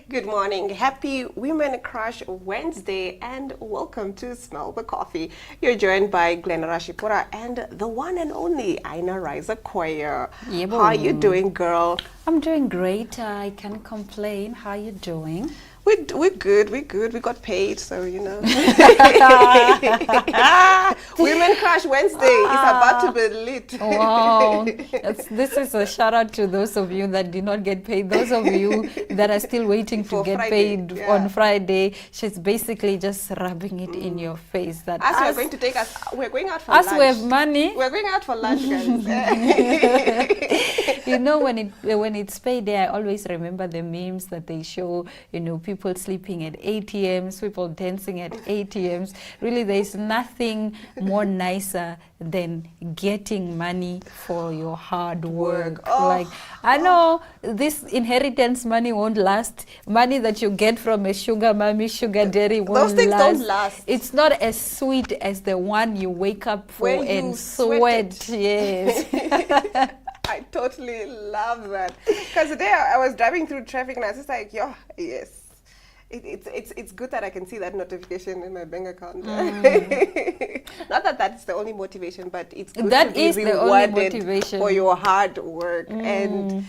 Good morning. Happy Women Crush Wednesday and welcome to Smell the Coffee. You're joined by Glenn Rashipura and the one and only Aina Riza Koya. How are you doing, girl? I'm doing great. I can't complain. How are you doing? We're good. We got paid, so you know. Women Crush Wednesday is about to be lit. Wow. This is a shout out to those of you that did not get paid. Those of you that are still waiting to get paid on Friday. She's basically just rubbing it in your face. That we're going to take us, we're going out for lunch. We have money. We're going out for lunch, guys. You know, when it's payday, I always remember the memes that they show, you know, people sleeping at ATMs, people dancing at ATMs. Really, there's nothing more nicer than getting money for your hard work. I know this inheritance money won't last. Money that you get from a sugar mommy, sugar daddy won't last. Those things don't last. It's not as sweet as the one you wake up for and sweat. Yes. I totally love that. Because today I was driving through traffic and I was just like, yes. It's good that I can see that notification in my bank account. Not that that's the only motivation, but it's good that to be is rewarded the only motivation for your hard work, and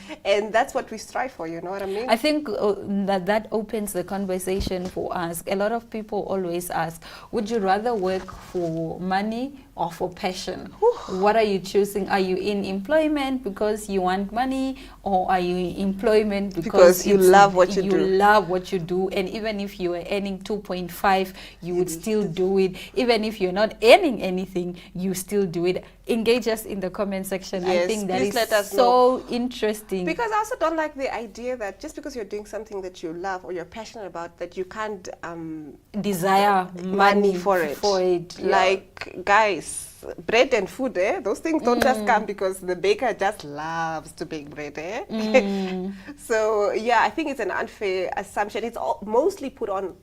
that's what we strive for. You know what I mean? I think that opens the conversation for us. A lot of people always ask, would you rather work for money or for passion? What are you choosing? Are you in employment because you want money, or are you in employment because you love what you do? You love what you do, and even if you were earning 2.5, you would still do it. Even if you're not earning anything, you still do it. Engage us in the comment section. Yes, I think that is let us so know. Interesting. Because I also don't like the idea that just because you're doing something that you love or you're passionate about, that you can't desire money for it. Yeah. Like, guys, bread and food, those things don't just come because the baker just loves to bake bread. So yeah, I think it's an unfair assumption. It's mostly put on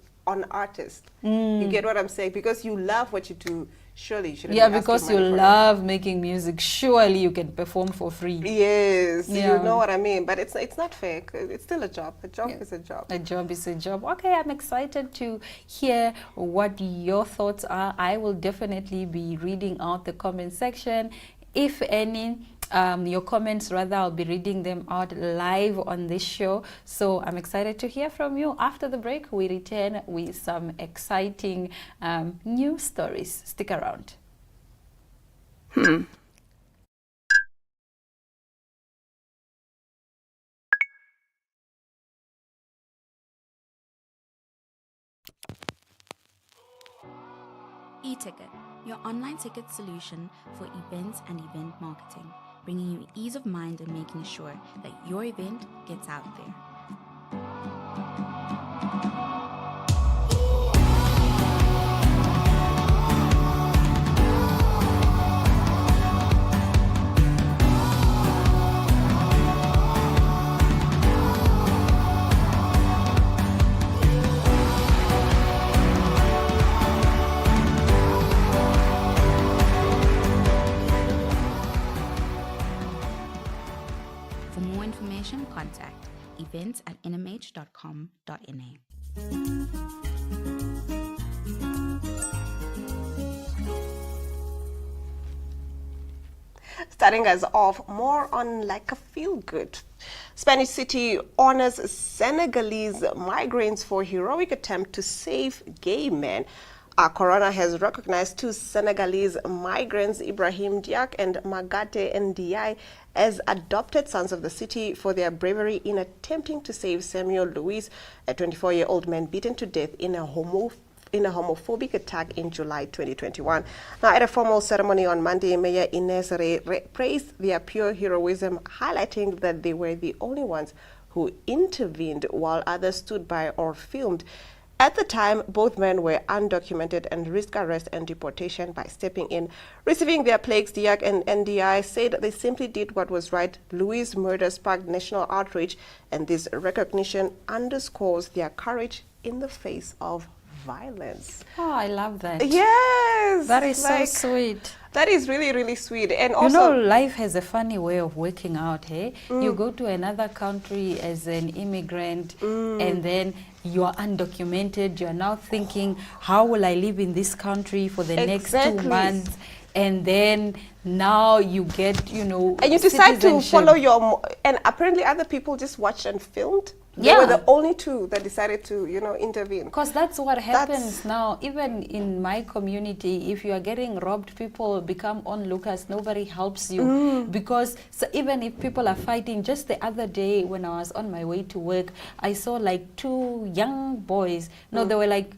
artists. You get what I'm saying? Because you love what you do, surely you shouldn't. Yeah, because you love making music, surely you can perform for free. Yes, you know what I mean. But it's not fair. It's still a job. A job is a job. A job is a job. Okay, I'm excited to hear what your thoughts are. I will definitely be reading out the comment section. If any, your comments, rather, I'll be reading them out live on this show. So I'm excited to hear from you. After the break, we return with some exciting news stories. Stick around. eTicket, your online ticket solution for events and event marketing, bringing you ease of mind and making sure that your event gets out there. For more information, contact events@nmh.com.na. Starting us off, more on like a feel-good. Spanish City honors Senegalese migrants for heroic attempt to save gay men. Corona has recognized two Senegalese migrants, Ibrahim Diak and Magate Ndiaye, as adopted sons of the city for their bravery in attempting to save Samuel Louis, a 24-year-old man beaten to death in a homophobic attack in July 2021. Now, at a formal ceremony on Monday, Mayor Ines Rey praised their pure heroism, highlighting that they were the only ones who intervened while others stood by or filmed. At the time, both men were undocumented and risked arrest and deportation by stepping in. Receiving their plaques, Diak and Ndiaye said they simply did what was right. Louis' murder sparked national outrage, and this recognition underscores their courage in the face of violence. Oh, I love that. Yes, That is like, so sweet. That is really, really sweet. And You also, know, life has a funny way of working out, hey? You go to another country as an immigrant and then you are undocumented. You are now thinking, how will I live in this country for the next 2 Exactly. months? And then now you get, you know, and you decide to citizenship. follow and apparently other people just watched and filmed. They Yeah. were the only two that decided to, intervene. Because that's what happens That's- now. Even in my community, if you are getting robbed, people become onlookers. Nobody helps you. Because so even if people are fighting, just the other day when I was on my way to work, I saw like 2 young boys. No, they were like,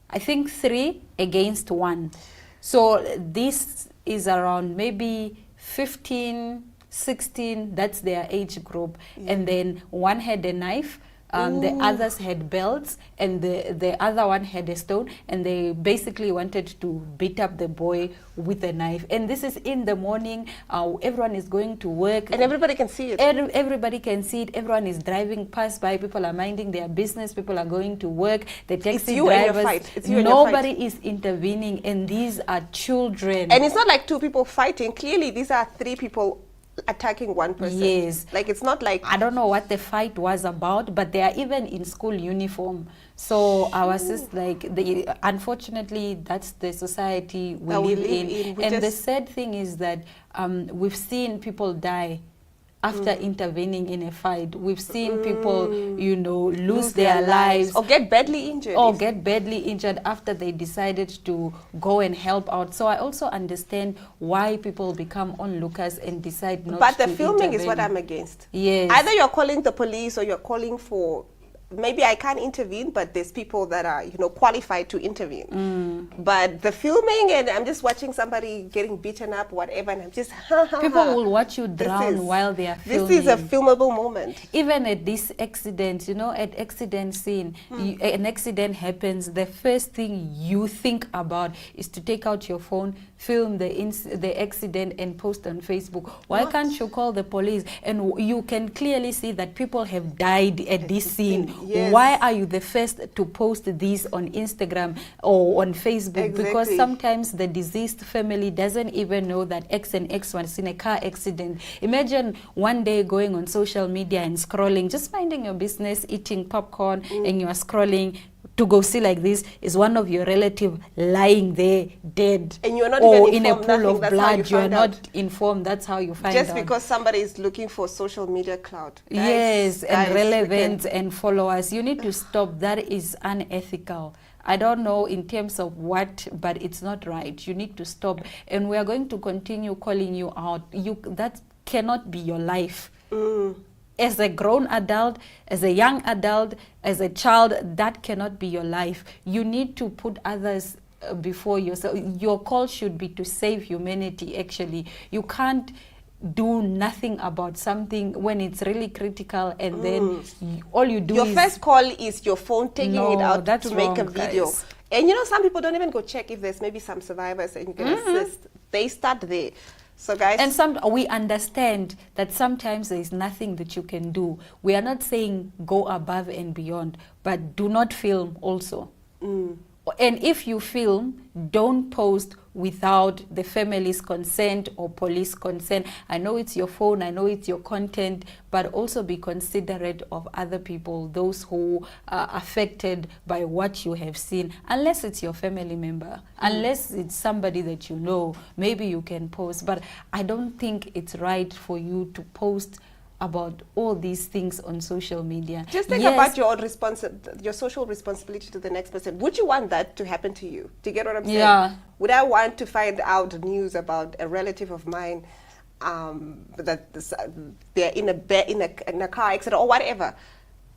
I think 3 against 1. So this is around maybe 15, 16, that's their age group. And then one had a knife, the others had belts, and the other one had a stone, and they basically wanted to beat up the boy with a knife. And this is in the morning, everyone is going to work. And everybody can see it. Everybody can see it. Everyone is driving past by. People are minding their business. People are going to work. The taxi you and your drivers. fight. It's you and your fight. Nobody is intervening, and these are children. And it's not like 2 people fighting. Clearly, these are 3 people attacking 1 person. Yes. Like, it's not like... I don't know what the fight was about, but they are even in school uniform. So I was just like, unfortunately, that's the society we That we live live in. in. We And the just- sad thing is that we've seen people die after intervening in a fight. We've seen people, lose their lives. Or get badly injured. Or get badly injured after they decided to go and help out. So I also understand why people become onlookers and decide not But to the filming is what intervene. I'm against. Yes. Either you're calling the police or you're calling for... Maybe I can't intervene, but there's people that are, qualified to intervene. But the filming, and I'm just watching somebody getting beaten up, whatever, and I'm just... People will watch you This drown is- while they are filming. This is a filmable moment. Even at this accident, at accident scene, an accident happens, the first thing you think about is to take out your phone, film the accident and post on Facebook. Why What? can't you call the police? And you can clearly see that people have died at this scene. Yes. Why are you the first to post this on Instagram or on Facebook? Because Exactly. sometimes the deceased family doesn't even know that X and X was in a car accident. Imagine one day going on social media and scrolling, just minding your business, eating popcorn, and you are scrolling to go see like this is one of your relative lying there dead, And you're not or even in a informed, pool nothing. of That's how you blood. You are find not out. informed. That's how you find Just out. because somebody is looking for social media clout. Yes, and guys, we relevance can- and followers. You need to stop. That is unethical. I don't know in terms of what, but it's not right. You need to stop. And we are going to continue calling you out. That cannot be your life. As a grown adult, as a young adult, as a child, that cannot be your life. You need to put others before yourself. Your call should be to save humanity, actually. You can't do nothing about something when it's really critical, and then all you do Your is... first call is your phone taking No, it out that's to make a wrong, video. guys. And some people don't even go check if there's maybe some survivors and you can assist. They start there. So guys, And we understand that sometimes there is nothing that you can do. We are not saying go above and beyond, but do not film also. And if you film, don't post without the family's consent or police consent. I know it's your phone, I know it's your content, but also be considerate of other people, those who are affected by what you have seen, unless it's your family member, unless it's somebody that you know, maybe you can post. But I don't think it's right for you to post about all these things on social media. just think Yes, about your own your social responsibility to the next person. Would you want that to happen to you? Do you get what I'm saying? Yeah. Would I want to find out news about a relative of mine that they're in a car accident or whatever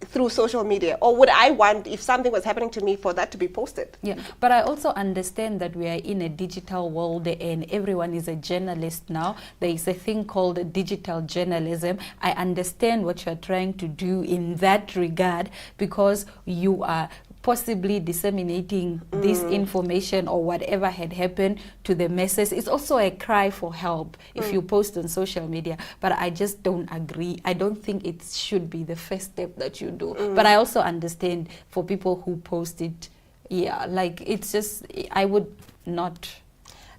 through social media? Or would I want, if something was happening to me, for that to be posted? Yeah, but I also understand that we are in a digital world and everyone is a journalist now. There is a thing called digital journalism. I understand what you're trying to do in that regard, because you are possibly disseminating this information or whatever had happened to the masses. It's also a cry for help if you post on social media, but I just don't agree. I don't think it should be the first step that you do. But I also understand for people who post it Yeah, like it's just, I would not.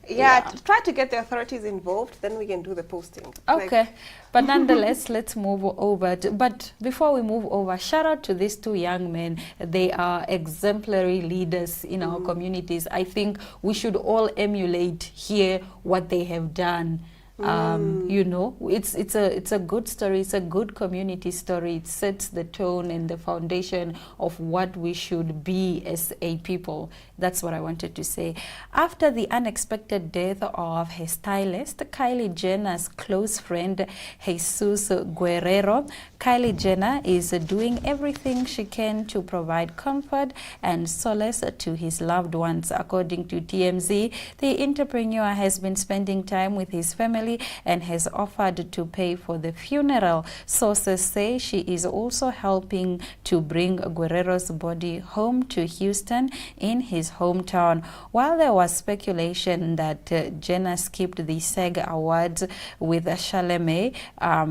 Yeah, try to get the authorities involved, then we can do the posting. Okay, but nonetheless, let's move over. But before we move over, shout out to these two young men. They are exemplary leaders in our communities. I think we should all emulate here what they have done. You know, it's a good story. It's a good community story. It sets the tone and the foundation of what we should be as a people. That's what I wanted to say. After the unexpected death of her stylist, Kylie Jenner's close friend Jesus Guerrero, Kylie Jenner is doing everything she can to provide comfort and solace to his loved ones. According to TMZ, the entrepreneur has been spending time with his family and has offered to pay for the funeral. Sources say she is also helping to bring Guerrero's body home to Houston in his hometown. While there was speculation that Jenner skipped the SAG Awards with Chalamet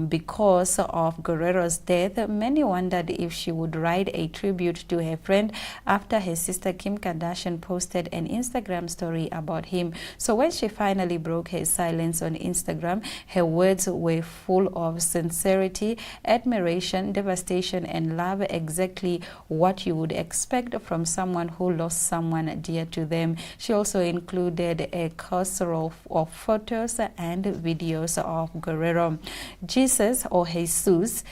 because of Guerrero's death, many wondered if she would write a tribute to her friend after her sister Kim Kardashian posted an Instagram story about him. So when she finally broke her silence on Instagram, her words were full of sincerity, admiration, devastation, and love, exactly what you would expect from someone who lost someone dear to them. She also included a casserole of photos and videos of Guerrero. Jesus, or Jesus,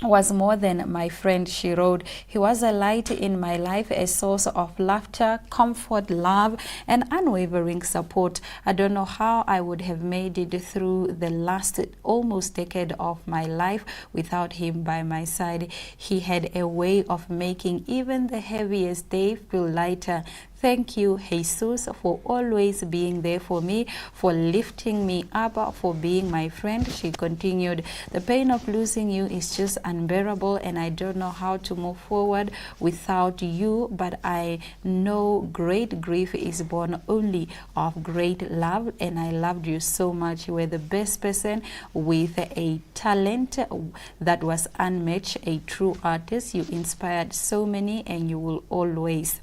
was more than my friend, she wrote. He was a light in my life, a source of laughter, comfort, love, and unwavering support. I don't know how I would have made it through the last almost decade of my life without him by my side. He had a way of making even the heaviest day feel lighter. Thank you, Jesus, for always being there for me, for lifting me up, for being my friend. She continued, the pain of losing you is just unbearable, and I don't know how to move forward without you, but I know great grief is born only of great love, and I loved you so much. You were the best person with a talent that was unmatched, a true artist. You inspired so many, and you will always.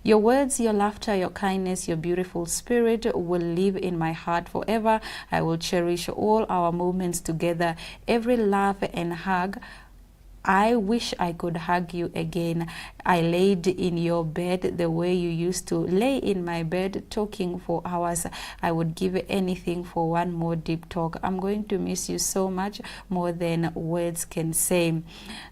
Your words, your laughter, your kindness, your beautiful spirit will live in my heart forever. I will cherish all our moments together, every laugh and hug. I wish I could hug you again. I laid in your bed the way you used to lay in my bed, talking for hours. I would give anything for one more deep talk. I'm going to miss you so much, more than words can say.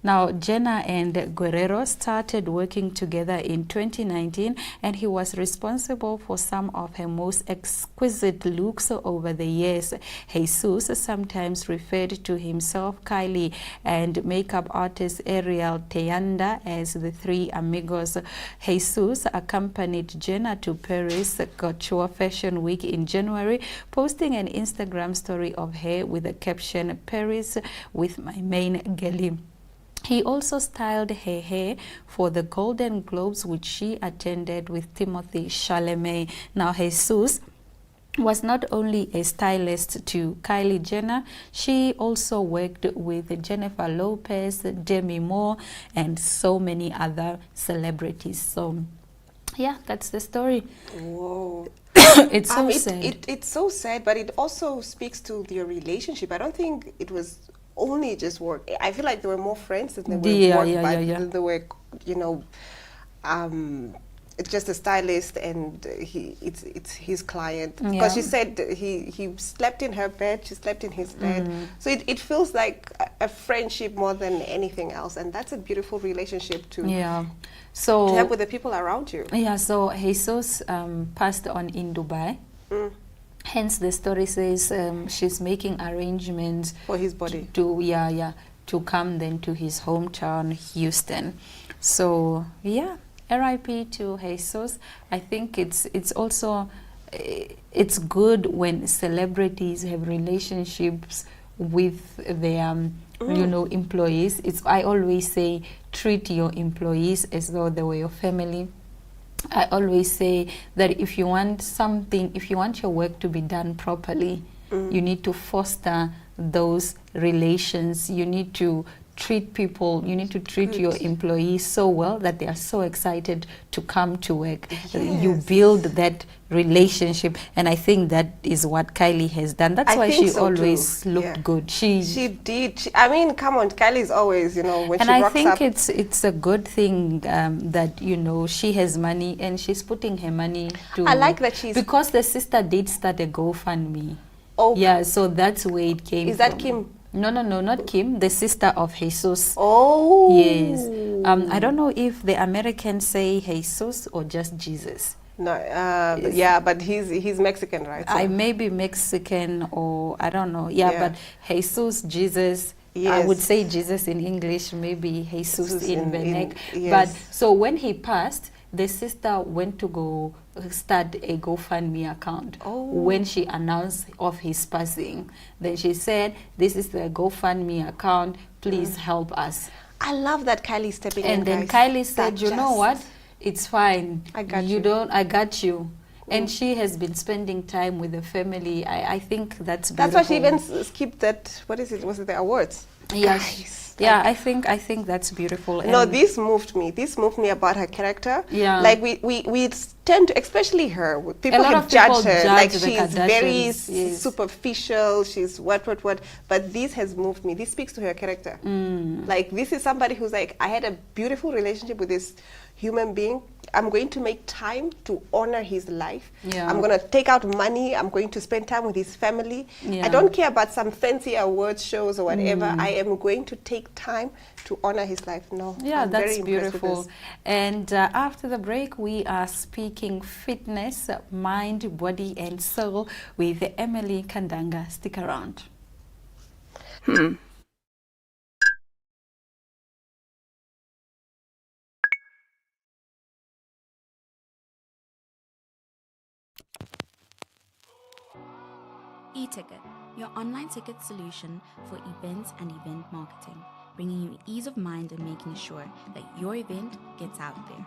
Now, Jenner and Guerrero started working together in 2019, and he was responsible for some of her most exquisite looks over the years. Jesus sometimes referred to himself, Kylie, and makeup artist Ariel Teyanda as the three amigos. Jesus accompanied Jenner to Paris Couture Fashion Week in January, posting an Instagram story of her with the caption, Paris with my main girlie. He also styled her hair for the Golden Globes, which she attended with Timothée Chalamet. Now, Jesus was not only a stylist to Kylie Jenner, she also worked with Jennifer Lopez, Demi Moore, and so many other celebrities. So, yeah, that's the story. Whoa. It's so sad. It's so sad, but it also speaks to their relationship. I don't think it was only just work. I feel like they were more friends than they were work, but they were, you know, it's just a stylist, and it's his client. Because she said he slept in her bed, she slept in his bed. So it feels like a friendship more than anything else, and that's a beautiful relationship to to have with the people around you. Yeah. So Jesus passed on in Dubai. Hence, the story says she's making arrangements for his body to come then to his hometown, Houston. So RIP to Jesus. I think it's also it's good when celebrities have relationships with their employees. I always say, treat your employees as though they were your family. I always say that if you want your work to be done properly, you need to foster those relations. You need to treat people, you need to treat your employees so well that they are so excited to come to work. You build that relationship, and I think that is what Kylie has done. That's why she always looked good. She did. I mean, come on, Kylie's always, you know, when and she I rocks think up. it's a good thing that, you know, she has money and she's putting her money to. I like that she's, because the sister did start a GoFundMe. Oh, yeah, so that's where it came. Is that from. Kim? No, not Kim. The sister of Jesus. Oh, yes. I don't know if the Americans say Jesus or just Jesus. No, yeah, but he's Mexican, right? So. I may be Mexican or I don't know. Yeah, but Jesus, Jesus. Yes. I would say Jesus in English, maybe Jesus in Benek. Yes. But so when he passed, the sister went to go start a GoFundMe account. When she announced of his passing, then she said, "This is the GoFundMe account. Please help us." I love that Kylie stepping in. And then guys. Kylie said, "You know what? It's fine. I got you. You Don't. I got you." And she has been spending time with the family. I think that's beautiful. That's why she even skipped that. What is it? Was it the awards? Yes. Yeah, I think that's beautiful. No, this moved me. This moved me about her character. Yeah. Like we tend to, especially her. People have judged her. Like she's very superficial. She's what. But this has moved me. This speaks to her character. Like this is somebody who's like, I had a beautiful relationship with this human being. I'm going to make time to honor his life. Yeah. I'm going to take out money. I'm going to spend time with his family. Yeah. I don't care about some fancy awards shows or whatever. I am going to take time to honor his life. No, yeah, I'm that's very beautiful. And after the break, we are speaking fitness, mind, body, and soul with Emily Kandanga. Stick around. eTicket, your online ticket solution for events and event marketing, bringing you ease of mind and making sure that your event gets out there.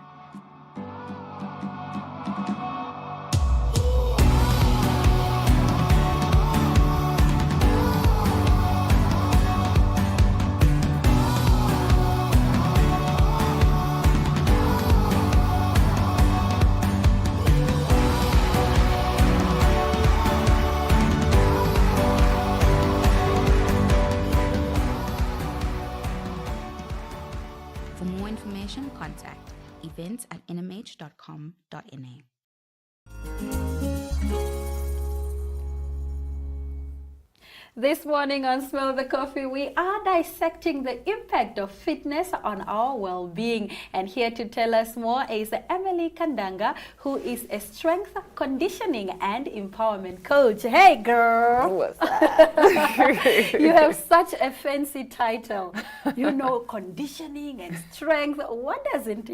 For more information, contact events@nhcomm.na. This morning on Smell the Coffee, we are dissecting the impact of fitness on our well-being. And here to tell us more is Emily Kandanga, who is a strength, conditioning, and empowerment coach. Hey, girl! What's that? You have such a fancy title. You know, conditioning and strength. What does it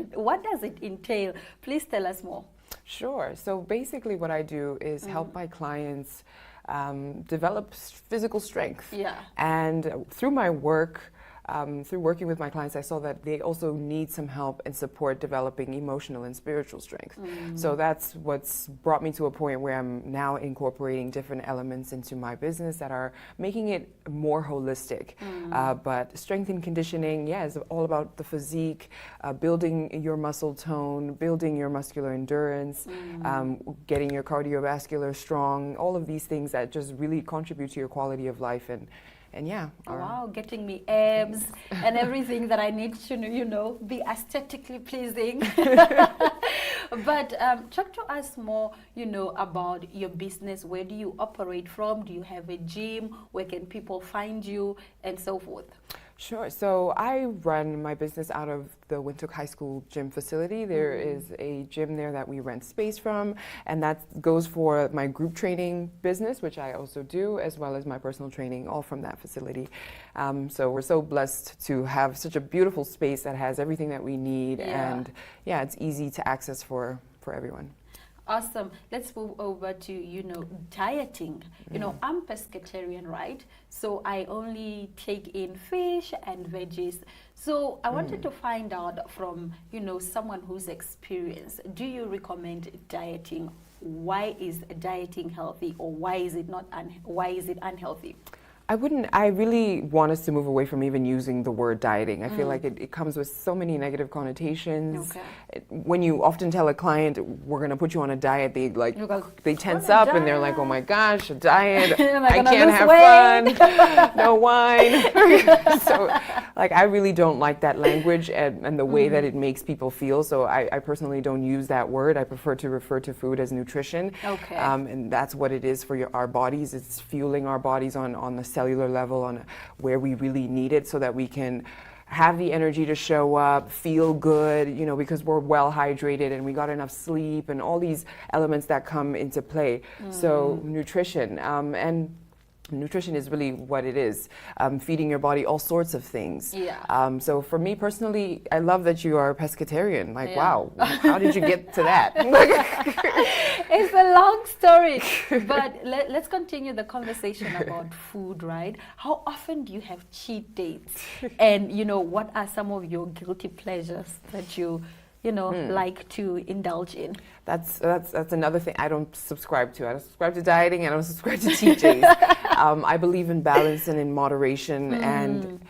entail? Please tell us more. Sure. So basically what I do is help my clients develop physical strength. Yeah. And through my work, through working with my clients, I saw that they also need some help and support developing emotional and spiritual strength. So that's what's brought me to a point where I'm now incorporating different elements into my business that are making it more holistic. But strength and conditioning, is all about the physique, building your muscle tone, building your muscular endurance, getting your cardiovascular strong, all of these things that just really contribute to your quality of life and wow, getting me abs and everything that I need to, be aesthetically pleasing. But talk to us more, about your business. Where do you operate from? Do you have a gym? Where can people find you? And so forth. Sure. So I run my business out of the Windhoek High School gym facility. There is a gym there that we rent space from, and that goes for my group training business, which I also do, as well as my personal training, all from that facility. So we're so blessed to have such a beautiful space that has everything that we need, and it's easy to access for everyone. Awesome. Let's move over to, dieting. I'm pescatarian, right? So I only take in fish and veggies. So I wanted to find out from, someone who's experienced, do you recommend dieting? Why is dieting healthy, or why is it not? Why is it unhealthy? I really want us to move away from even using the word dieting. I feel like it comes with so many negative connotations. Okay. When you often tell a client, we're going to put you on a diet, they You go, they tense "On a up and they're like, oh my gosh, a diet. Am I I gonna can't lose have weight?" fun. No wine. So like I really don't like that language and the way that it makes people feel. So I personally don't use that word. I prefer to refer to food as nutrition. Okay. And that's what it is for our bodies. It's fueling our bodies on the cellular level, on where we really need it, so that we can have the energy to show up, feel good, you know, because we're well hydrated and we got enough sleep and all these elements that come into play. So nutrition, and nutrition is really what it is, feeding your body all sorts of things. Yeah. So for me personally, I love that you are a pescatarian. Like, Yeah. wow, how did you get to that? It's a long story, but let's continue the conversation about food, right? How often do you have cheat days? And, you know, what are some of your guilty pleasures that you like to indulge in? That's another thing I don't subscribe to. I don't subscribe to dieting. I don't subscribe to teachings. I believe in balance and in moderation, and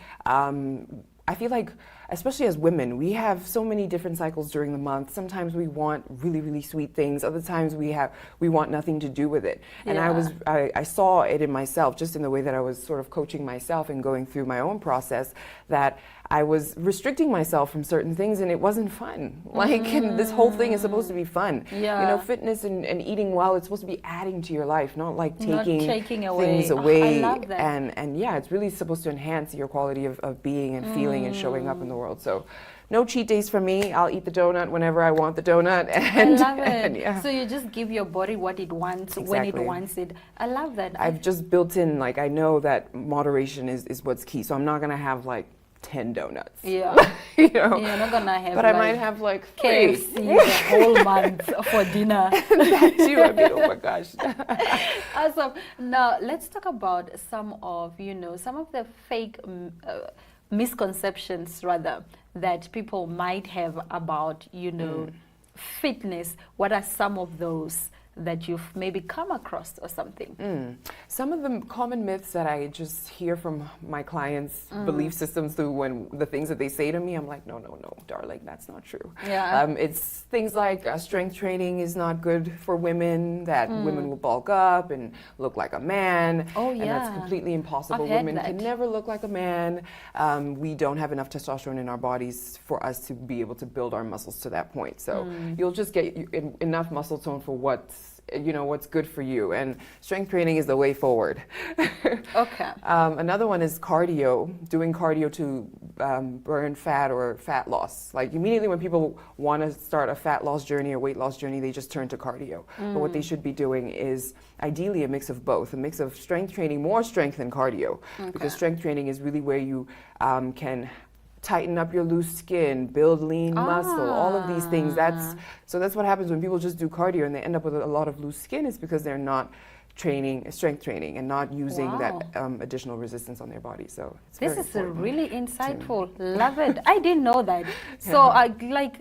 I feel like, especially as women, we have so many different cycles during the month. Sometimes we want really, really sweet things. Other times we want nothing to do with it. And I saw it in myself, just in the way that I was sort of coaching myself and going through my own process, that I was restricting myself from certain things and it wasn't fun. Like, and this whole thing is supposed to be fun. Yeah. You know, fitness and eating well, it's supposed to be adding to your life, not like taking away. things away. I love that. And yeah, it's really supposed to enhance your quality of being and feeling and showing up in the world. So no cheat days for me. I'll eat the donut whenever I want the donut. And, I love it. and yeah. So you just give your body what it wants when it Exactly. wants it. I love that. I've just built in, like, I know that moderation is what's key. So I'm not going to have like 10 donuts. Yeah. You know? You're not gonna have But I might have like 3. KFC the whole month for dinner. That too. I mean, oh my gosh. Awesome. Now let's talk about some of the fake misconceptions rather that people might have about fitness. What are some of those that you've maybe come across or something? Some of the common myths that I just hear from my clients' belief systems through when the things that they say to me, I'm like, no, darling, that's not true. Yeah. It's things like strength training is not good for women, that women will bulk up and look like a man. Oh, And yeah. that's completely impossible. I've heard Women can that. never look like a man. We don't have enough testosterone in our bodies for us to be able to build our muscles to that point. So you'll just get enough muscle tone for what's good for you, and strength training is the way forward. Okay. Another one is cardio, doing cardio to burn fat or fat loss. Like immediately when people want to start a fat loss journey or weight loss journey, they just turn to cardio. But what they should be doing is ideally a mix of both, a mix of strength training, more strength than cardio, because strength training is really where you can tighten up your loose skin, build lean muscle, all of these things. That's what happens when people just do cardio and they end up with a lot of loose skin. Is because they're not strength training and not using that additional resistance on their body. So it's This very is important. really insightful. Love it. I didn't know that. So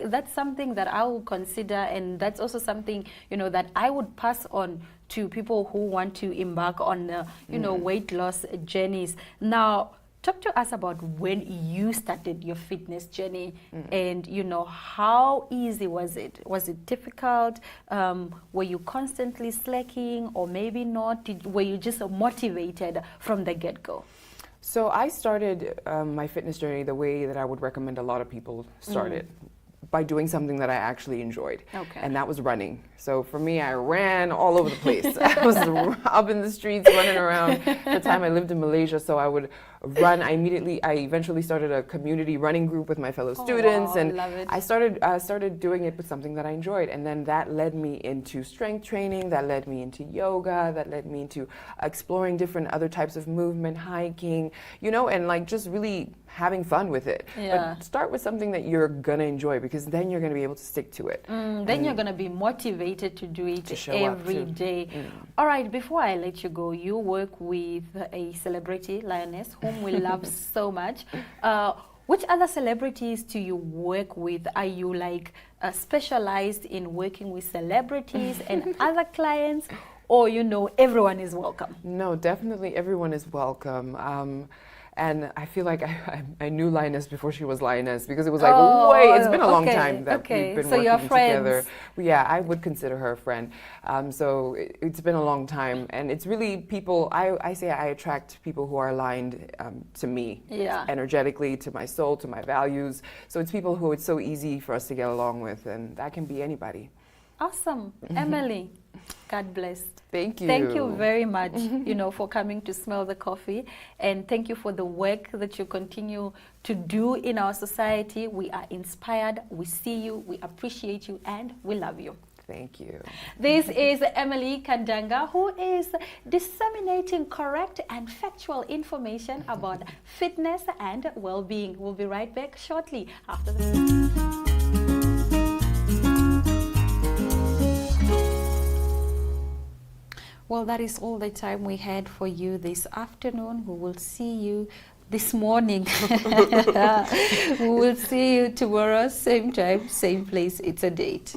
that's something that I will consider, and that's also something that I would pass on to people who want to embark on weight loss journeys. Now, talk to us about when you started your fitness journey, and how easy was it? Was it difficult? Were you constantly slacking, or maybe not? Were you just motivated from the get-go? So I started my fitness journey the way that I would recommend a lot of people start it, by doing something that I actually enjoyed. Okay. And that was running. So for me, I ran all over the place. I was up in the streets, running around. At the time I lived in Malaysia, so I would run. I eventually started a community running group with my fellow students, wow, and love it. I started doing it with something that I enjoyed. And then that led me into strength training, that led me into yoga, that led me into exploring different other types of movement, hiking, and like just really having fun with it. Yeah. But start with something that you're gonna enjoy, because then you're gonna be able to stick to it. Then you're going to be motivated to do it To show up, every too. day. All right, before I let you go, you work with a celebrity, Lioness, whom we love so much. Which other celebrities do you work with? Are you like specialized in working with celebrities and other clients? or, you know, everyone is welcome? No, definitely everyone is welcome. And I feel like I knew Lioness before she was Lioness, because it was like, wait, it's been a long time that we've been so you're working friends. together. Yeah, I would consider her a friend. So it's been a long time, and it's really people, I say I attract people who are aligned to me, Yeah. energetically, to my soul, to my values. So it's people who it's so easy for us to get along with, and that can be anybody. Awesome. Emily, God bless. Thank you. Thank you very much, you know, for coming to Smell the Coffee, and thank you for the work that you continue to do in our society. We are inspired, we see you, we appreciate you, and we love you. Thank you. This is Emily Kandanga, who is disseminating correct and factual information about fitness and well-being. We'll be right back shortly after this. Well, that is all the time we had for you this afternoon. We will see you this morning. We will see you tomorrow, same time, same place. It's a date.